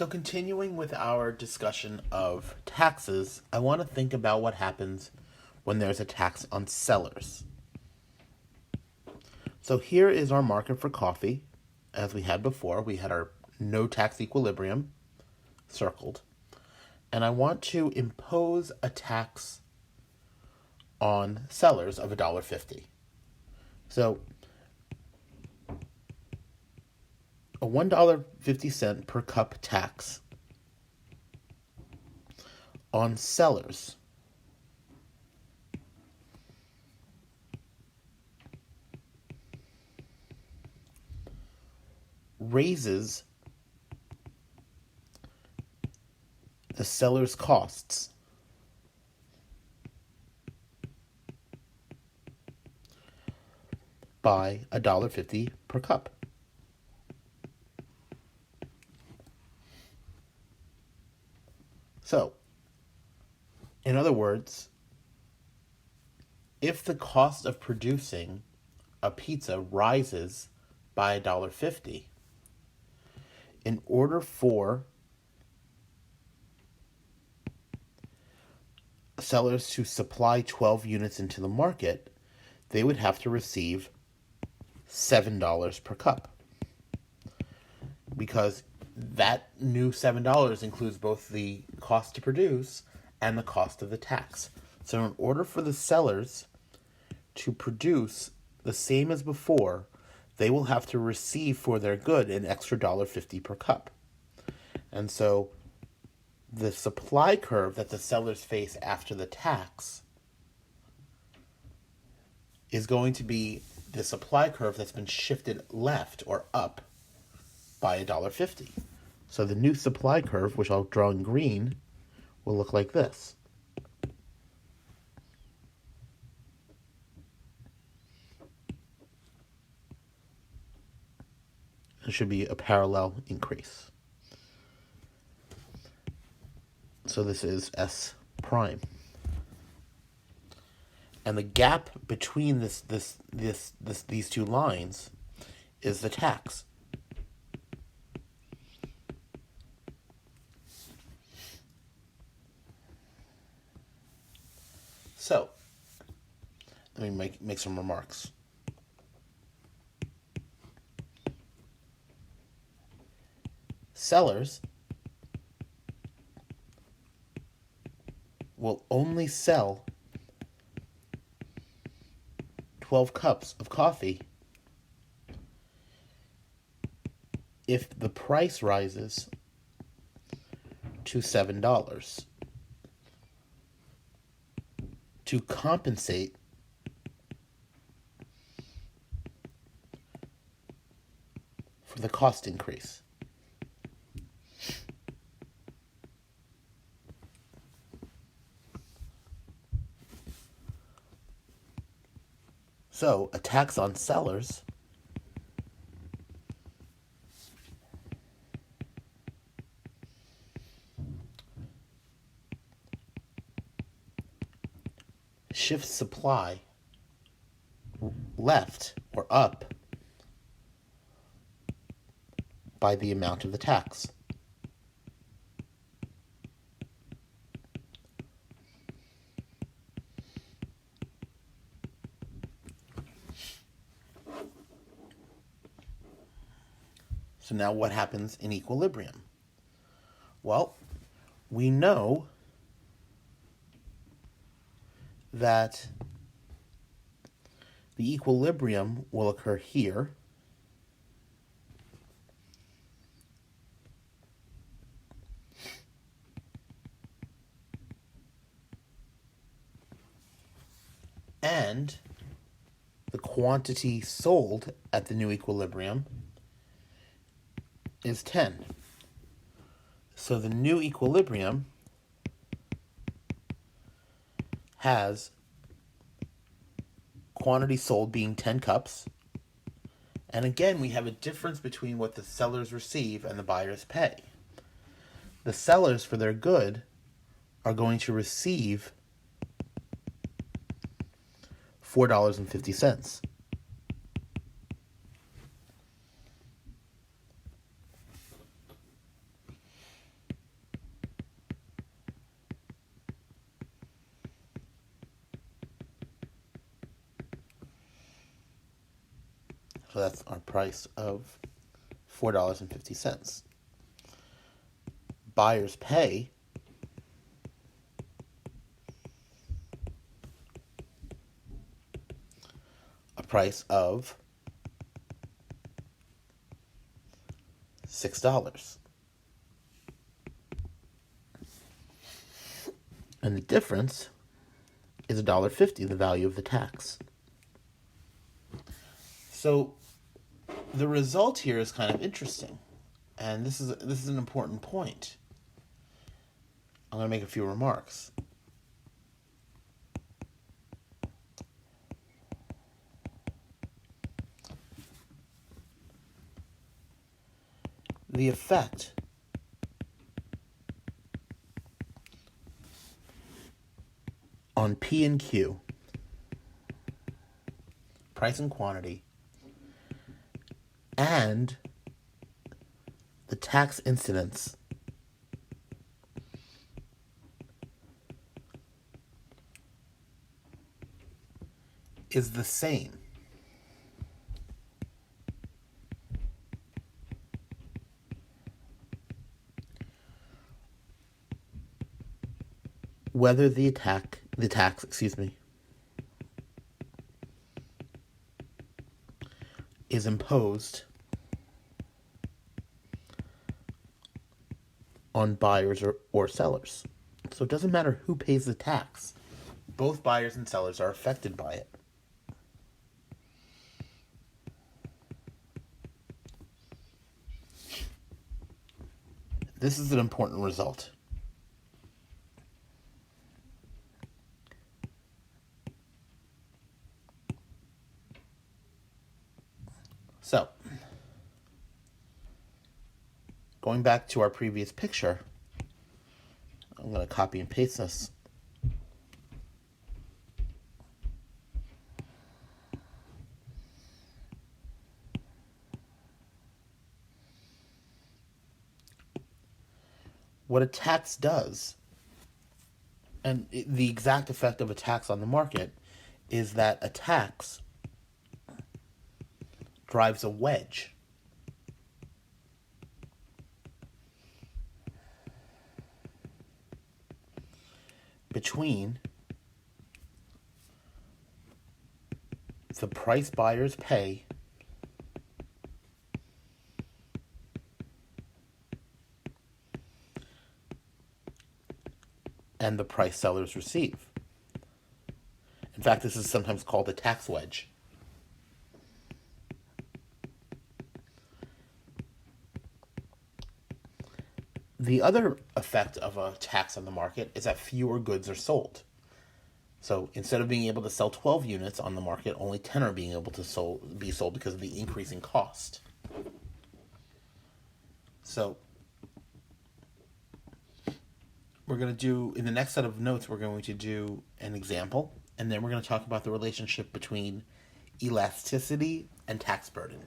So, continuing with our discussion of taxes, I want to think about what happens when there's a tax on sellers. So, here is our market for coffee. As we had before, we had our no tax equilibrium circled. And I want to impose a tax on sellers of $1.50. So, a $1.50 per cup tax on sellers raises the seller's costs by $1.50 per cup. So, in other words, if the cost of producing a pizza rises by $1.50, in order for sellers to supply 12 units into the market, they would have to receive $7 per cup. Because that new $7 includes both the cost to produce and the cost of the tax. So in order for the sellers to produce the same as before, they will have to receive for their good an extra $1.50 per cup. And so the supply curve that the sellers face after the tax is going to be the supply curve that's been shifted left or up by $1.50. So the new supply curve, which I'll draw in green, will look like this. It should be a parallel increase. So this is S prime. And the gap between these two lines is the tax. So, let me make some remarks. Sellers will only sell 12 cups of coffee if the price rises to $7 to compensate for the cost increase. So, a tax on sellers shifts supply left or up by the amount of the tax. So now what happens in equilibrium? Well, we know that the equilibrium will occur here. And the quantity sold at the new equilibrium is 10. So the new equilibrium has quantity sold being 10 cups. And again, we have a difference between what the sellers receive and the buyers pay. The sellers, for their good, are going to receive $4.50. So that's our price of $4.50. Buyers pay a price of $6. And the difference is $1.50, the value of the tax. So the result here is kind of interesting. And this is an important point. I'm going to make a few remarks. The effect on P and Q, price and quantity, and the tax incidence is the same. Whether the tax, is imposed on buyers or sellers. So it doesn't matter who pays the tax. Both buyers and sellers are affected by it. This is an important result. So, going back to our previous picture, I'm going to copy and paste this. What a tax does, and the exact effect of a tax on the market, is that a tax drives a wedge between the price buyers pay and the price sellers receive. In fact, this is sometimes called a tax wedge. The other effect of a tax on the market is that fewer goods are sold. So instead of being able to sell 12 units on the market, only 10 are being able to be sold because of the increasing cost. So we're going to do, in the next set of notes, we're going to do an example, and then we're going to talk about the relationship between elasticity and tax burden.